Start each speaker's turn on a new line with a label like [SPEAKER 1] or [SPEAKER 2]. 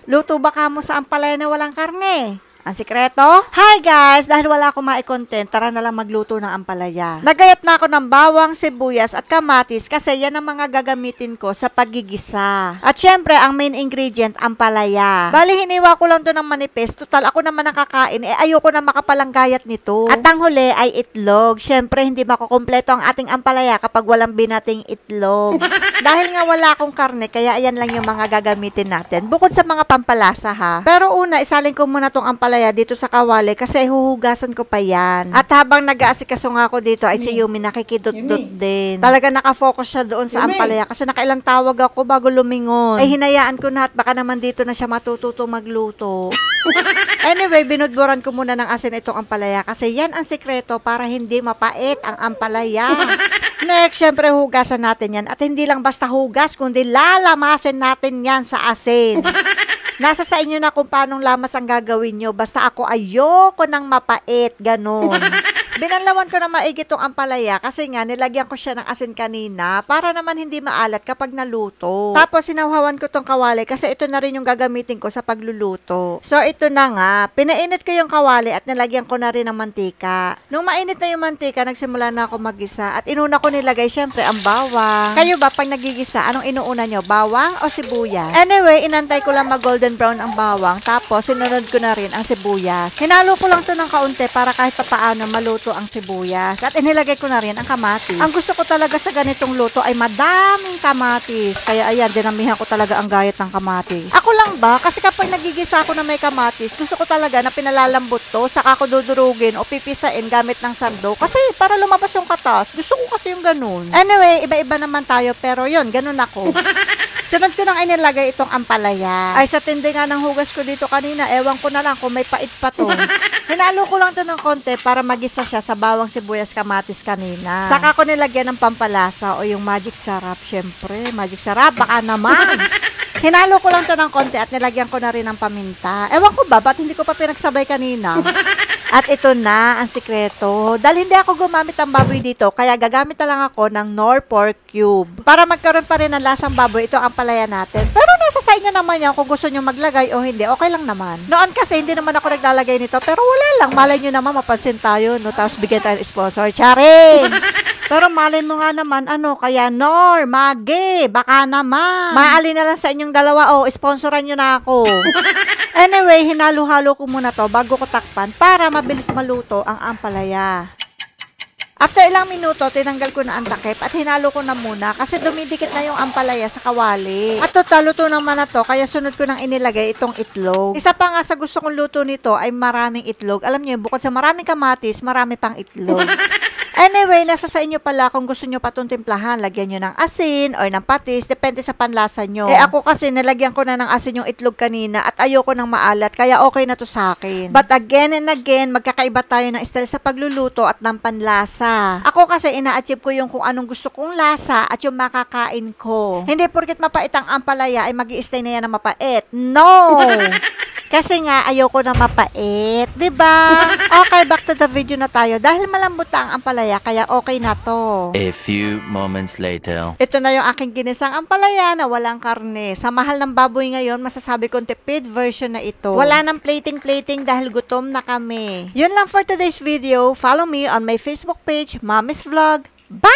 [SPEAKER 1] Luto ba ka mo sa ampalaya na walang karne? Ang sikreto? Hi guys! Dahil wala akong mai-content, tara na lang magluto ng ampalaya. Nagayat na ako ng bawang, sibuyas at kamatis kasi yan ang mga gagamitin ko sa paggigisa. At syempre, ang main ingredient, ampalaya. Bali, hiniwa ko lang to ng manipis. Total, ako naman nakakain. Ayoko na makapalanggayat nito. At ang huli ay itlog. Syempre, hindi makukumpleto ang ating ampalaya kapag walang binating itlog. Dahil nga wala akong karne, kaya ayan lang yung mga gagamitin natin. Bukod sa mga pampalasa ha. Pero una, isalin ko muna tong ampalaya dito sa kawali kasi huhugasan ko pa yan. At habang nag-aasikaso nga ako dito ay si Yumi nakikidot-dot din. Talaga nakafocus siya doon sa ampalaya kasi nakailang tawag ako bago lumingon. Ay hinayaan ko na at baka naman dito na siya matututo magluto. Anyway, binudburan ko muna ng asin itong ampalaya kasi yan ang sikreto para hindi mapait ang ampalaya. Next, syempre hugasan natin yan at hindi lang basta hugas kundi lalamasin natin yan sa asin. Nasa sa inyo na kung paanong lamas ang gagawin nyo. Basta ako ayoko ng mapait. Ganon. Binanlawan ko na maigi itong ampalaya kasi nga nilagyan ko siya ng asin kanina para naman hindi maalat kapag naluto. Tapos sinawhawan ko itong kawali kasi ito na rin yung gagamitin ko sa pagluluto. So ito na nga, pinainit ko yung kawali at nilagyan ko na rin ng mantika. Nung mainit na yung mantika, nagsimula na ako magisa at inuna ko nilagay syempre ang bawang. Kayo ba pag nagigisa, anong inuuna nyo? Bawang o sibuyas? Anyway, inantay ko lang mag golden brown ang bawang tapos sinunod ko na rin ang sibuyas. Hinalo ko lang to ng kaunti para kahit papaano maluto ang sibuyas. At inilagay ko na rin ang kamatis. Ang gusto ko talaga sa ganitong luto ay madaming kamatis. Kaya ayan, dinamihan ko talaga ang gayat ng kamatis. Ako lang ba? Kasi kapag nagigisa ako na may kamatis, gusto ko talaga na pinalalambot to, saka ko dudurugin o pipisain gamit ng sando. Kasi para lumabas yung katas. Gusto ko kasi yung ganun. Anyway, iba-iba naman tayo pero yun, ganun ako. Sunod ko nang inilagay itong ampalaya. Ay, sa tindi nga ng hugas ko dito kanina, ewan ko na lang kung may pait pa to. Hinalo ko lang to ng konti para magisa siya sa bawang, sibuyas, kamatis kanina. Saka ko nilagyan ng pampalasa o yung magic sarap. Syempre, magic sarap, baka naman. Hinalo ko lang to ng konti at nilagyan ko na rin ng paminta. Ewan ko ba, ba't hindi ko pa pinagsabay kanina? At ito na ang sikreto. Dahil hindi ako gumamit ng baboy dito, kaya gagamit na lang ako ng Knorr pork cube. Para magkaroon pa rin ng lasang baboy, ito ang palaya natin. Pero nasa sa inyo naman yan kung gusto nyo maglagay o hindi, okay lang naman. Noon kasi hindi naman ako naglalagay nito, pero wala lang. Malay nyo naman, mapansin tayo, no? Tapos bigyan tayo ng sponsor. Charing! Pero malay mo nga naman, kaya Knorr, Magi, baka naman. Maali na lang sa inyong dalawa, sponsoran nyo na ako. Anyway, hinalo-halo ko muna to bago ko takpan para mabilis maluto ang ampalaya. After ilang minuto, tinanggal ko na ang takip at hinalo ko na muna kasi dumidikit na yung ampalaya sa kawali. At total, luto naman na to, kaya sunod ko nang inilagay itong itlog. Isa pa nga sa gusto kong luto nito ay maraming itlog. Alam niyo, bukod sa maraming kamatis, marami pang itlog. Anyway, nasa sa inyo pala kung gusto nyo pa itong timplahan, lagyan nyo ng asin or ng patis, depende sa panlasa nyo. Ako kasi nilagyan ko na ng asin yung itlog kanina at ayoko ng maalat, kaya okay na to sa akin. But again and again, magkakaiba tayo ng style sa pagluluto at ng panlasa. Ako kasi ina-achieve ko yung kung anong gusto kong lasa at yung makakain ko. Hindi porket mapait ang ampalaya ay mag-i-stay na yan na mapait. No! Kasi nga, ayoko na mapait. Diba? Okay, back to the video na tayo. Dahil malambot ang ampalaya, kaya okay na to.
[SPEAKER 2] A few moments later.
[SPEAKER 1] Ito na yung aking ginisang ampalaya na walang karne. Sa mahal ng baboy ngayon, masasabi kong tipid version na ito. Wala nang plating-plating dahil gutom na kami. Yun lang for today's video. Follow me on my Facebook page, Mommy's Vlog. Bye!